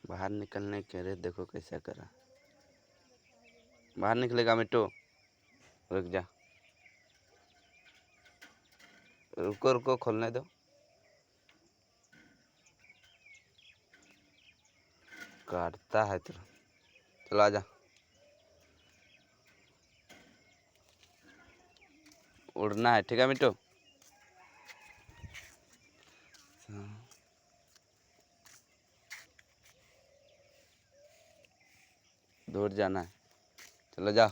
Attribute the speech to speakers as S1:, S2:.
S1: बाहर निकलने के लिए देखो कैसा करा। बाहर निकलेगा मिट्टू, रुक जा, रुको रुको, खोलने दो। काटता है तो चलो आजा। उड़ना है, ठीक है मिट्टू। दूर जाना है, चलो जाओ।